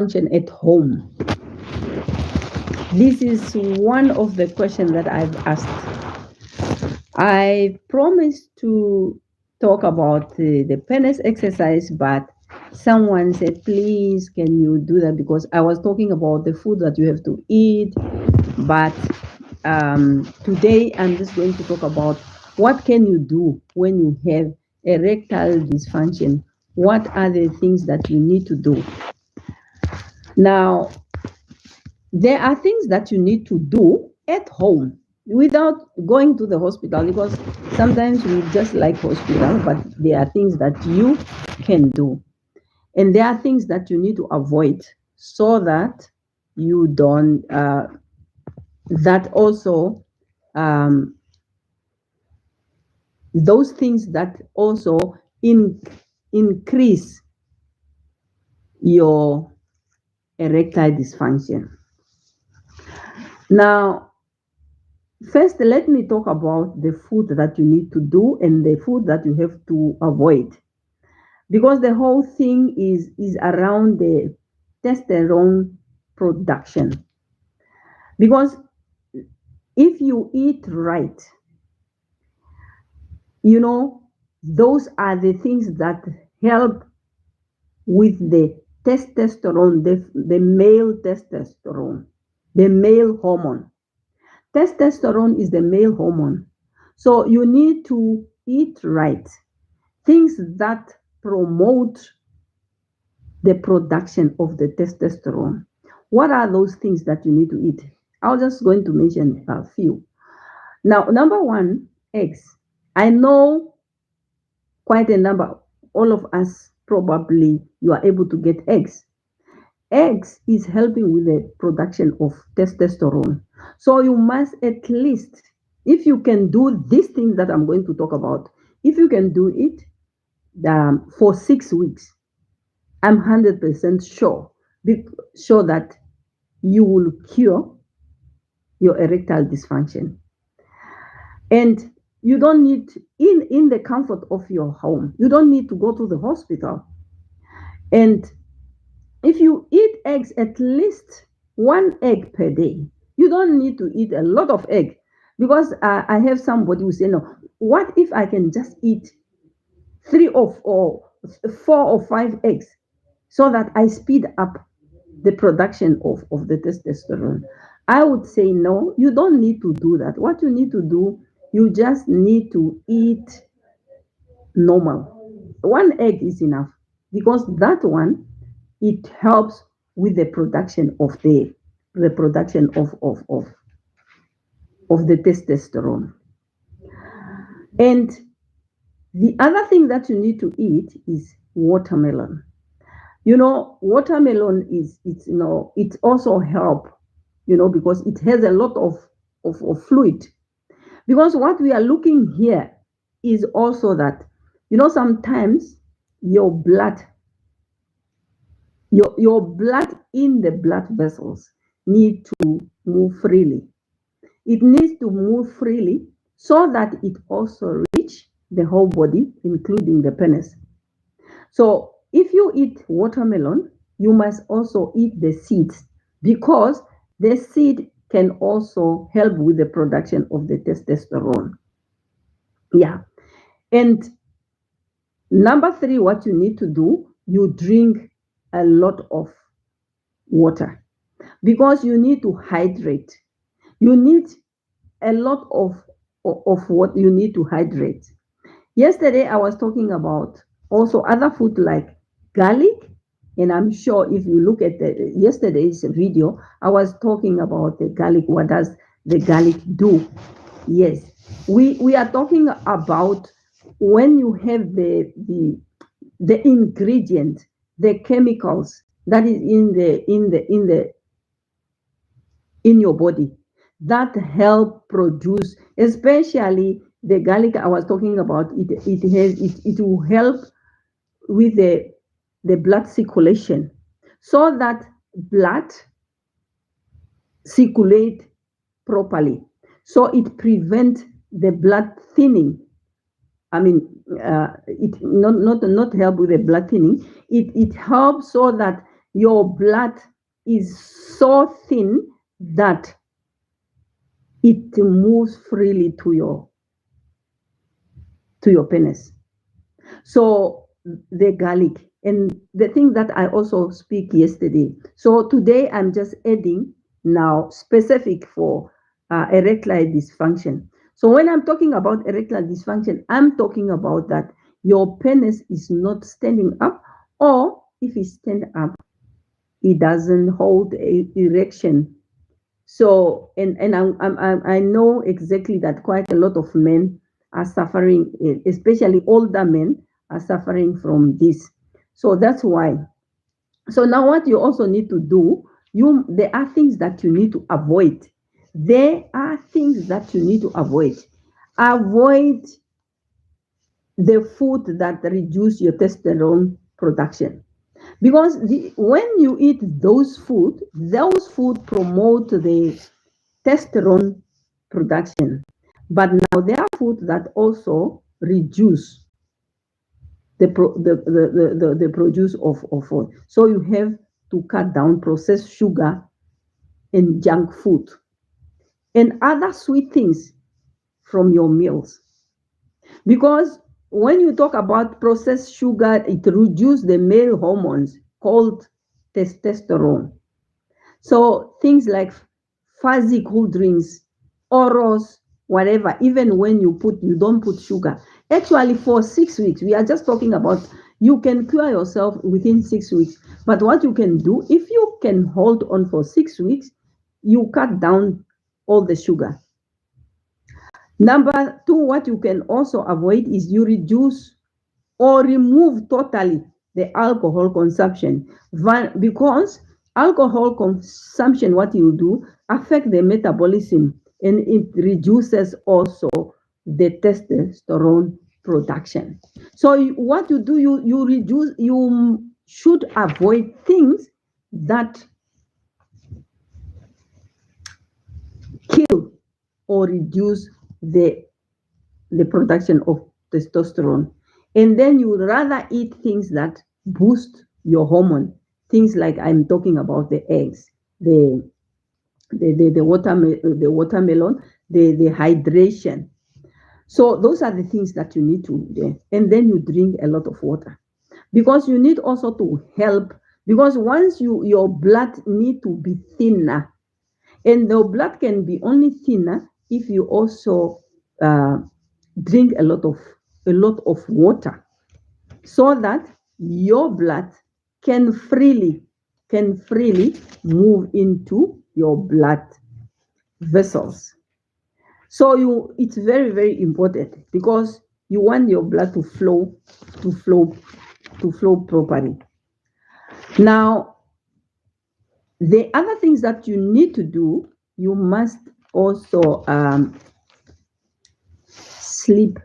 dysfunction at home? This is one of the questions that I've asked. I promised to talk about the penis exercise, but someone said, please, can you do that? Because I was talking about the food that you have to eat. But today I'm just going to talk about what can you do when you have erectile dysfunction. What are the things that you need to do? Now, there are things that you need to do at home without going to the hospital, because sometimes we just like hospital, but there are things that you can do, and there are things that you need to avoid so that you don't that also those things that also increase your erectile dysfunction. Now, first, let me talk about the food that you need to do and the food that you have to avoid, because the whole thing is around the testosterone production. Because if you eat right, those are the things that help with the testosterone, the male testosterone, the male hormone. Testosterone is the male hormone. So you need to eat right. Things that promote the production of the testosterone. What are those things that you need to eat? I'm just going to mention a few. Now, number one, eggs. I know quite a number, all of us probably, you are able to get eggs. Eggs is helping with the production of testosterone. So you must at least, if you can do these things that I'm going to talk about, if you can do it for 6 weeks, I'm 100% sure that you will cure your erectile dysfunction. And you don't need, in the comfort of your home, you don't need to go to the hospital. And if you eat eggs, at least 1 egg per day, you don't need to eat a lot of egg. Because I have somebody who say, no, what if I can just eat 3 or 4 or 5 eggs so that I speed up the production of the testosterone? I would say, no, you don't need to do that. What you need to do, you just need to eat normal. 1 egg is enough, because that one, it helps with the production of the production of the testosterone. And the other thing that you need to eat is watermelon. Watermelon it also help, because it has a lot of fluid. Because what we are looking here is also that, sometimes your blood in the blood vessels need to move freely. It needs to move freely so that it also reach the whole body, including the penis. So if you eat watermelon, you must also eat the seeds, because the seed can also help with the production of the testosterone. Yeah. And number 3, what you need to do, you drink a lot of water, because you need to hydrate. You need a lot of what you need to hydrate. Yesterday, I was talking about also other food like garlic. And I'm sure if you look at yesterday's video, I was talking about the garlic. What does the garlic do? Yes, we are talking about when you have the ingredient, the chemicals that is in your body that help produce, especially the garlic I was talking about. It will help with the blood circulation, so that blood circulate properly. So it prevents the blood thinning. I mean, it not help with the blood thinning. It helps so that your blood is so thin that it moves freely to your penis. So the garlic and the thing that I also speak yesterday. So today I'm just adding now specific for erectile dysfunction. So when I'm talking about erectile dysfunction, I'm talking about that your penis is not standing up, or if it stands up, it doesn't hold a erection. So, and I know exactly that quite a lot of men are suffering, especially older men are suffering from this. So that's why. So now what you also need to do, there are things that you need to avoid. There are things that you need to avoid. Avoid the food that reduce your testosterone production. Because when you eat those food promote the testosterone production. But now there are food that also reduce the produce of food. So you have to cut down processed sugar and junk food and other sweet things from your meals. Because when you talk about processed sugar, it reduces the male hormones called testosterone. So things like fuzzy cool drinks, oros, whatever, even when you don't put sugar. Actually, for 6 weeks, we are just talking about you can cure yourself within 6 weeks. But what you can do, if you can hold on for 6 weeks, you cut down all the sugar. Number two, what you can also avoid is you reduce or remove totally the alcohol consumption, because alcohol consumption, what you do, affect the metabolism, and it reduces also the testosterone production. So what you do, you reduce, you should avoid things that kill or reduce the production of testosterone. And then you would rather eat things that boost your hormone. Things like I'm talking about the eggs, the watermelon, the hydration. So those are the things that you need to do. And then you drink a lot of water. Because you need also to help, because once your blood need to be thinner, and the blood can be only thinner if you also uh, drink a lot of water, so that your blood can freely move into your blood vessels. So it's very, very important, because you want your blood to flow properly. Now, the other things that you need to do, you must also sleep.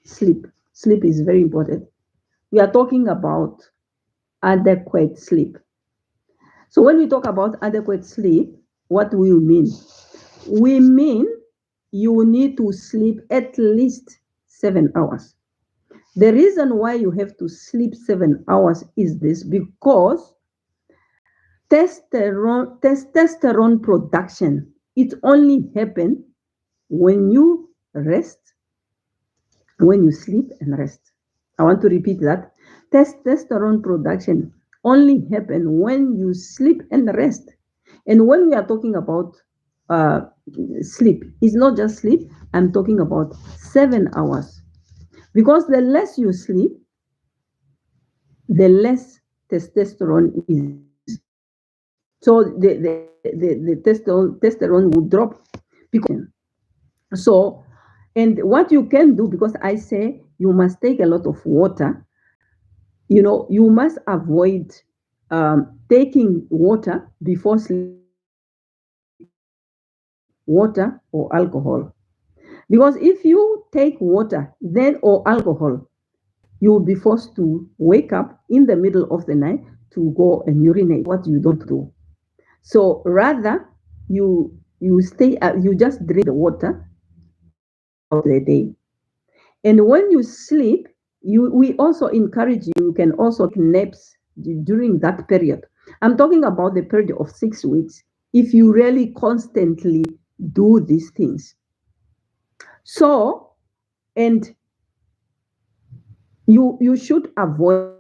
Sleep is very important. We are talking about adequate sleep. So when we talk about adequate sleep, what do we mean? We mean you need to sleep at least 7 hours. The reason why you have to sleep 7 hours is this, because testosterone production, it only happens when you rest, when you sleep and rest. I want to repeat that. Testosterone production only happens when you sleep and rest. And when we are talking about sleep, it's not just sleep. I'm talking about 7 hours. Because the less you sleep, the less testosterone is. So the testosterone will drop. So, and what you can do, because I say you must take a lot of water, you must avoid taking water before sleep, water or alcohol. Because if you take water then or alcohol, you will be forced to wake up in the middle of the night to go and urinate, what you don't do. So rather, you just drink the water of the day. And when you sleep, we also encourage you can also take naps during that period. I'm talking about the period of 6 weeks. If you really constantly do these things, so and you should avoid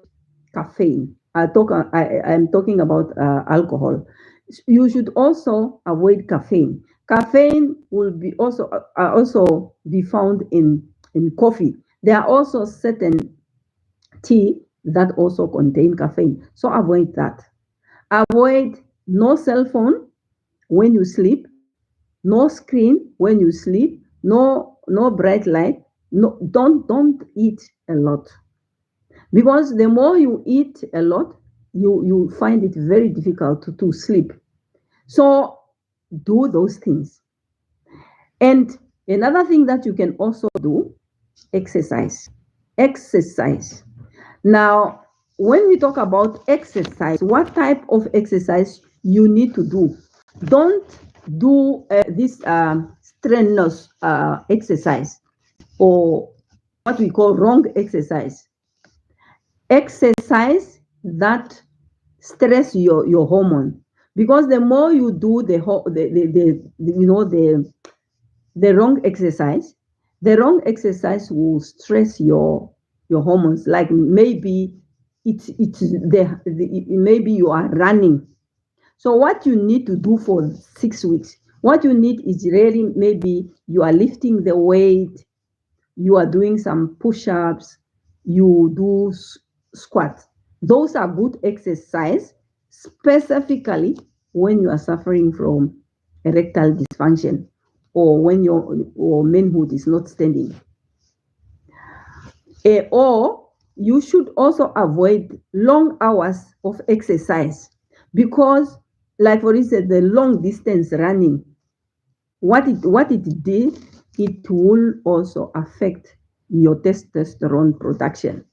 caffeine. I'm talking about alcohol. You should also avoid caffeine. Caffeine will be also be found in coffee. There are also certain tea that also contain caffeine. So avoid that. Avoid no cell phone when you sleep, no screen when you sleep, no bright light. No, don't eat a lot, because the more you eat a lot, you find it very difficult to sleep. So do those things. And another thing that you can also do, exercise. Exercise. Now, when we talk about exercise, what type of exercise you need to do? Don't do this strenuous exercise, or what we call wrong exercise. Exercise that stress your hormone, because the more you do the wrong exercise, the wrong exercise will stress your hormones. Like maybe maybe you are running. So what you need to do for 6 weeks, what you need is really, maybe you are lifting the weight, you are doing some push-ups, you do squats. Those are good exercise, specifically when you are suffering from erectile dysfunction, or when your manhood is not standing. Or you should also avoid long hours of exercise, because, like for instance, the long distance running, what it did, it will also affect your testosterone production.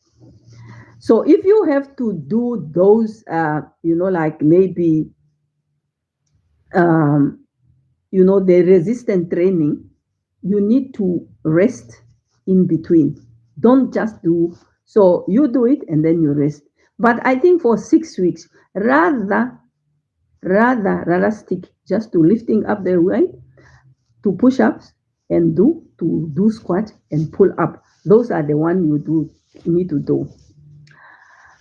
So if you have to do those, like maybe, um, the resistant training, you need to rest in between. Don't just do, so you do it and then you rest. But I think for 6 weeks, rather stick just to lifting up the weight, to push ups, and to do squat and pull up. Those are the one you need to do.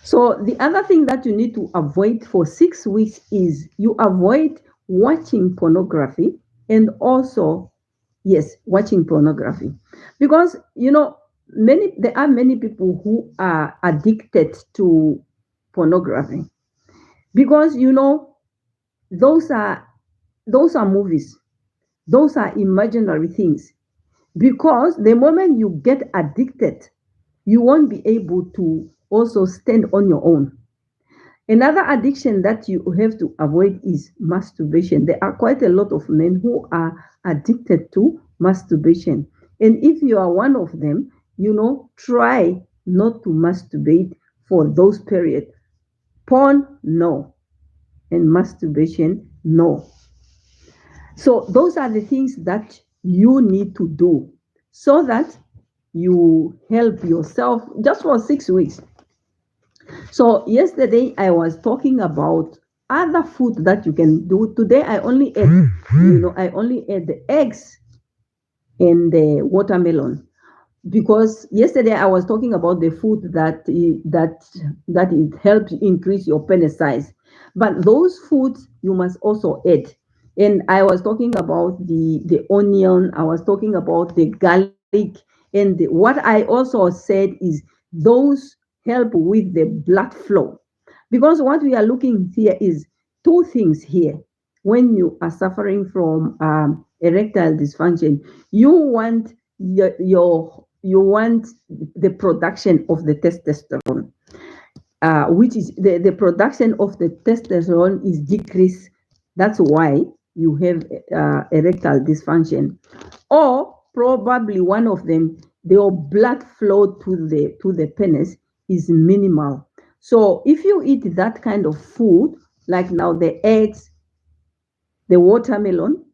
So the other thing that you need to avoid for 6 weeks is you avoid watching pornography, and also, yes, watching pornography, because there are many people who are addicted to pornography, because those are those are movies, those are imaginary things. Because the moment you get addicted, you won't be able to also stand on your own. Another addiction that you have to avoid is masturbation. There are quite a lot of men who are addicted to masturbation. And if you are one of them, try not to masturbate for those periods. Porn, no. And masturbation, no. So those are the things that you need to do, so that you help yourself just for 6 weeks. So yesterday I was talking about other food that you can do. Today I only ate the eggs and the watermelon, because yesterday I was talking about the food that it helps increase your penis size. But those foods you must also add. And I was talking about the onion, I was talking about the garlic, and what I also said is those help with the blood flow. Because what we are looking here is two things here. When you are suffering from erectile dysfunction, you want you want the production of the testosterone, which is the production of the testosterone is decreased. That's why you have erectile dysfunction. Or probably one of them, the blood flow to the penis is minimal. So if you eat that kind of food, like now the eggs, the watermelon,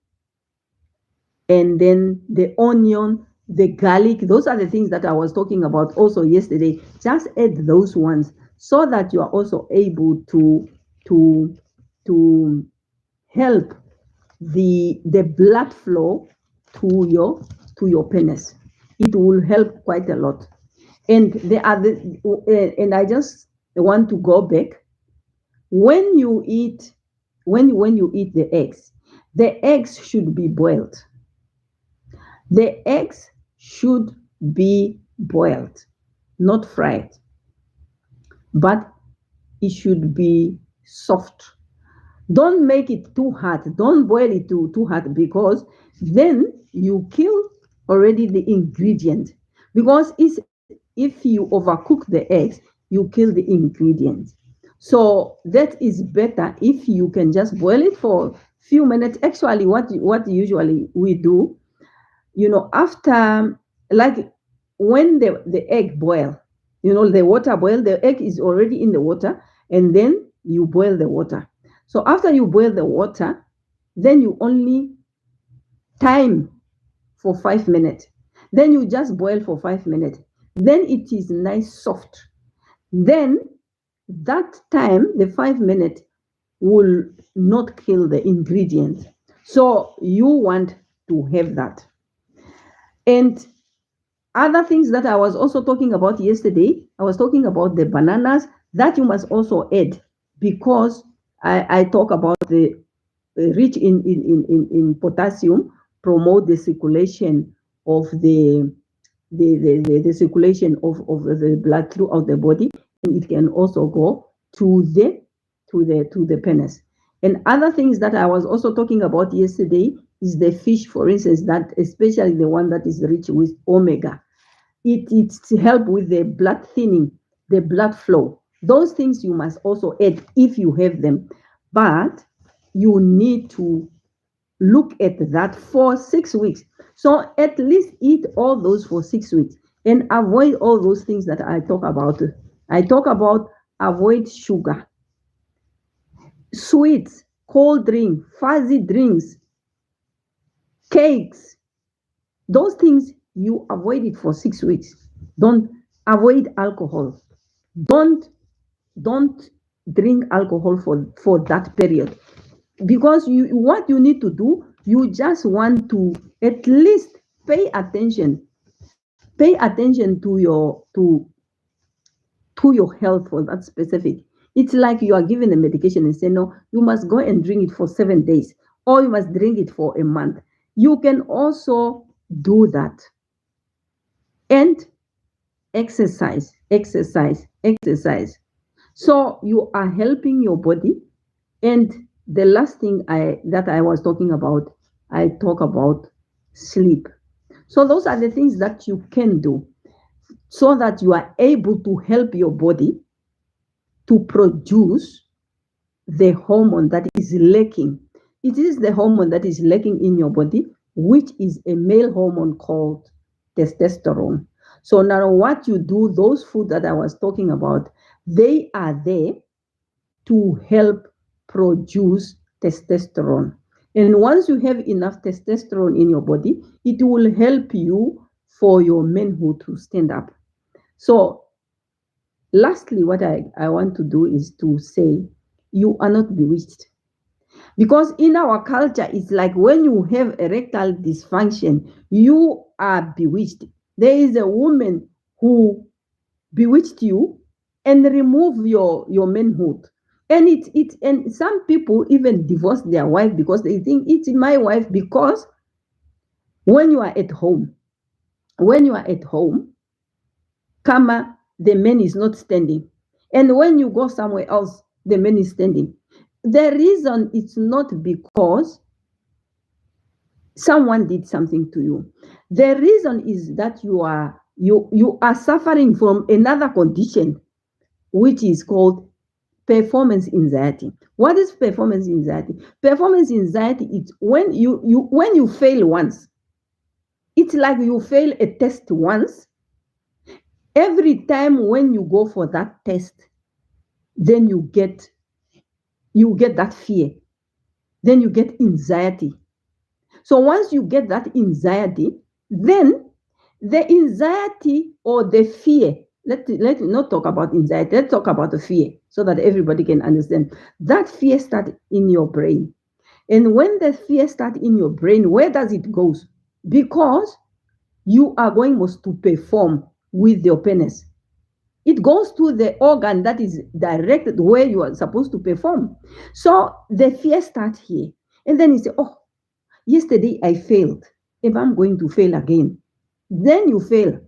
and then the onion, the garlic, those are the things that I was talking about also yesterday. Just add those ones, so that you are also able to to help the blood flow to your penis. It will help quite a lot. And the other, and I just want to go back. When you eat, when you eat the eggs should be boiled. The eggs should be boiled, not fried, but it should be soft. Don't make it too hot. Don't boil it too hot, because then you kill already the ingredient. Because if you overcook the eggs, you kill the ingredient. So that is better if you can just boil it for few minutes. Actually, what usually we do, after, like, when the egg boil, the water boil, the egg is already in the water, and then you boil the water. So after you boil the water, then you only time for 5 minutes. Then you just boil for 5 minutes. Then it is nice soft. Then that time, the 5 minutes, will not kill the ingredient. So you want to have that. And other things that I was also talking about yesterday, I was talking about the bananas that you must also add, because I talk about the rich in potassium, promote the circulation of the circulation of the blood throughout the body, and it can also go to the penis. And other things that I was also talking about yesterday is the fish, for instance, that especially the one that is rich with omega. It help with the blood thinning, the blood flow. Those things you must also add if you have them, but you need to look at that for 6 weeks. So at least eat all those for 6 weeks and avoid all those things that I talk about. I talk about avoid sugar, sweets, cold drink, fuzzy drinks, cakes. Those things you avoid it for 6 weeks. Don't avoid alcohol. Don't drink alcohol for that period, because what you need to do, you just want to at least pay attention to your health for that specific. It's like you are given a medication and say, no, you must go and drink it for 7 days, or you must drink it for a month. You can also do that. And exercise. So you are helping your body. And the last thing that I was talking about, I talk about sleep. So those are the things that you can do so that you are able to help your body to produce the hormone that is lacking. It is the hormone that is lacking in your body, which is a male hormone called testosterone. So now what you do, those food that I was talking about, they are there to help produce testosterone. And once you have enough testosterone in your body, it will help you for your manhood to stand up. So lastly, what I want to do is to say, you are not bewitched. Because in our culture, it's like when you have erectile dysfunction, you are bewitched. There is a woman who bewitched you and remove your manhood. And and some people even divorce their wife because they think it's my wife. Because when you are at home, Kama, the man is not standing. And when you go somewhere else, the man is standing. The reason it's not because someone did something to you. The reason is that you are suffering from another condition, which is called performance anxiety. What is performance anxiety? Performance anxiety is when you fail once. It's like you fail a test once. Every time when you go for that test, then you get that fear. Then you get anxiety. So once you get that anxiety, then the anxiety or the fear let's not talk about anxiety. Let's talk about the fear so that everybody can understand. That fear starts in your brain. And when the fear starts in your brain, where does it go? Because you are going to perform with your penis. It goes to the organ that is directed where you are supposed to perform. So the fear starts here. And then you say, oh, yesterday I failed. If I'm going to fail again, then you fail.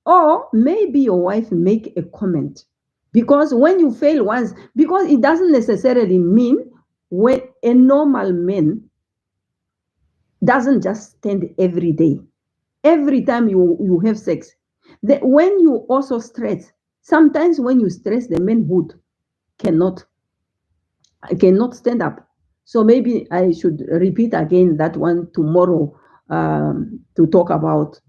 Or maybe your wife make a comment. Because when you fail once, because it doesn't necessarily mean when a normal man doesn't just stand every day. Every time you have sex. When you also stress, sometimes when you stress, the manhood cannot stand up. So maybe I should repeat again that one tomorrow, to talk about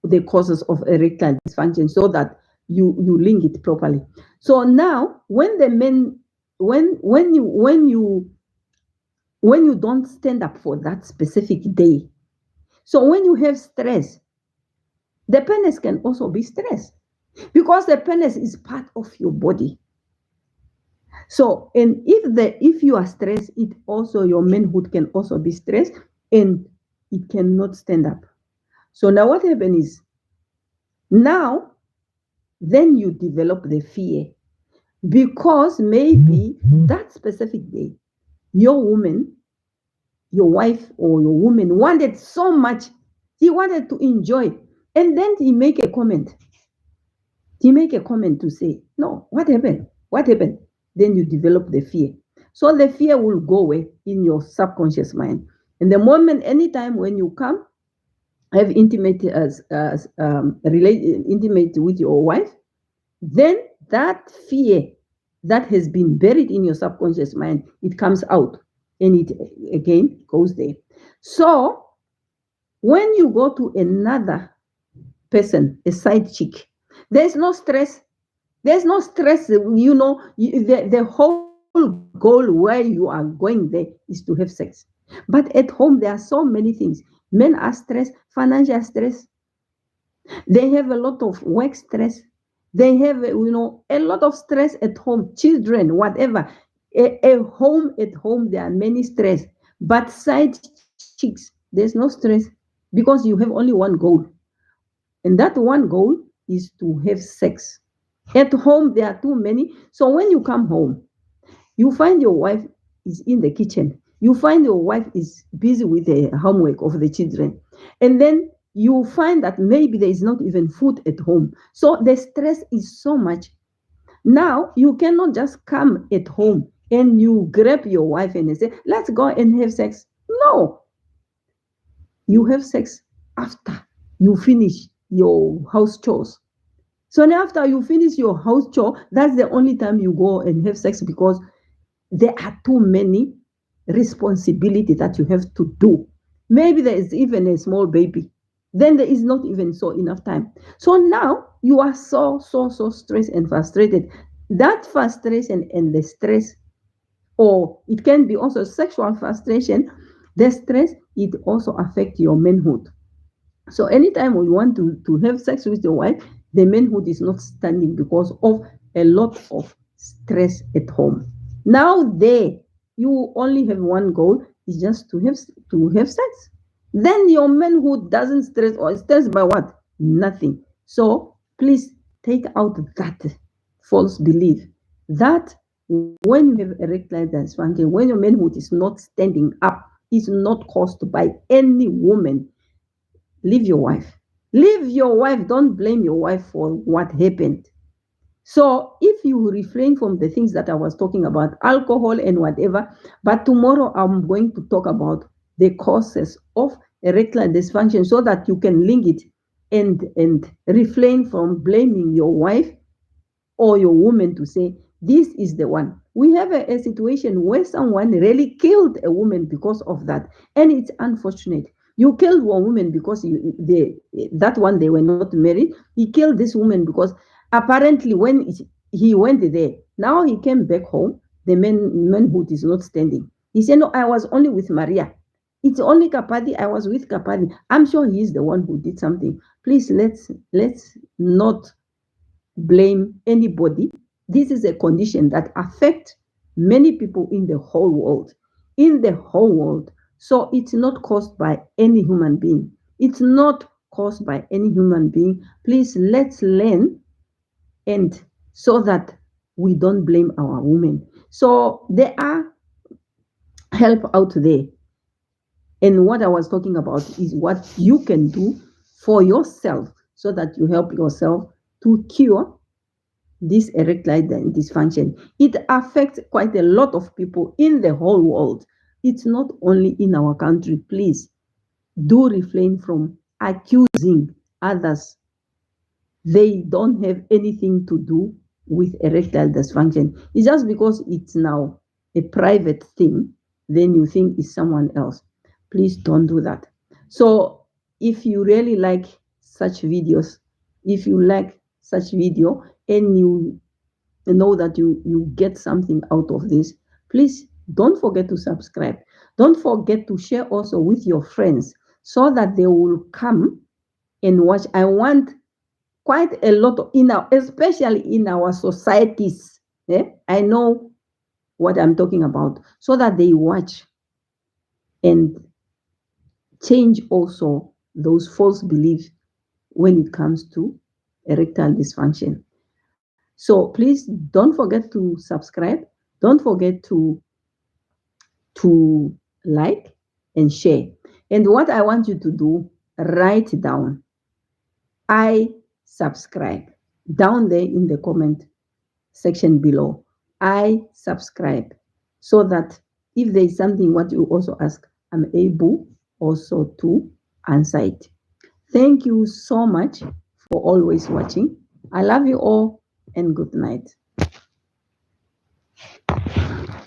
the causes of erectile dysfunction so that you link it properly. So now when the men when you don't stand up for that specific day, so when you have stress, the penis can also be stressed because the penis is part of your body. So, and if you are stressed, it also your manhood can also be stressed and it cannot stand up. So now what happens is, now then you develop the fear because maybe that specific day your wife or your woman wanted so much, he wanted to enjoy, and then he make a comment to say, no, what happened? Then you develop the fear. So the fear will go away in your subconscious mind. And the moment, anytime when you come, have intimate with your wife, then that fear that has been buried in your subconscious mind, it comes out and it again goes there. So when you go to another person, a side chick, there's no stress. The whole goal where you are going there is to have sex. But at home, there are so many things. Men are stressed, financial stress. They have a lot of work stress. They have, a lot of stress at home. Children, whatever. A home at home, there are many stress. But side chicks, there's no stress because you have only one goal. And that one goal is to have sex. At home, there are too many. So when you come home, you find your wife is in the kitchen. You find your wife is busy with the homework of the children. And then you find that maybe there is not even food at home. So the stress is so much. Now, you cannot just come at home and you grab your wife and say, let's go and have sex. No. You have sex after you finish your house chores. So now after you finish your house chore, that's the only time you go and have sex because there are too many responsibilities that you have to do. Maybe there is even a small baby. Then there is not even so enough time. So now you are so stressed and frustrated. That frustration and the stress, or it can be also sexual frustration, the stress, it also affects your manhood. So anytime we want to have sex with your wife, the manhood is not standing because of a lot of stress at home. Now there, you only have one goal, is just to have sex. Then your manhood doesn't stress, or stressed by what? Nothing. So please take out that false belief that when you have erectile dysfunction, when your manhood is not standing up, is not caused by any woman. Leave your wife. Leave your wife. Don't blame your wife for what happened. So if you refrain from the things that I was talking about, alcohol and whatever, but tomorrow I'm going to talk about the causes of erectile dysfunction so that you can link it and refrain from blaming your wife or your woman to say, this is the one. We have a situation where someone really killed a woman because of that. And it's unfortunate. You killed one woman because that one they were not married. He killed this woman because apparently when he went there, now he came back home, the manhood is not standing. He said, no, I was only with Maria. It's only Kapadi, I was with Kapadi. I'm sure he's the one who did something. Please, let's not blame anybody. This is a condition that affects many people in the whole world. In the whole world. So it's not caused by any human being. It's not caused by any human being. Please, let's learn, and so that we don't blame our women. So there are help out there. And what I was talking about is what you can do for yourself so that you help yourself to cure this erectile dysfunction. It affects quite a lot of people in the whole world. It's not only in our country. Please do refrain from accusing others. They don't have anything to do with erectile dysfunction. It's just because it's now a private thing, then you think it's someone else. Please don't do that. So if you really like such videos, if you like such video and you know that you get something out of this, please don't forget to subscribe. Don't forget to share also with your friends so that they will come and watch. I want quite a lot in our, especially in our societies. I know what I'm talking about, so that they watch and change also those false beliefs when it comes to erectile dysfunction. So please don't forget to subscribe. Don't forget to like and share. And what I want you to do, write down, I subscribe, down there in the comment section below. I subscribe, so that if there is something what you also ask, I'm able also to answer it. Thank you so much for always watching. I love you all, and good night.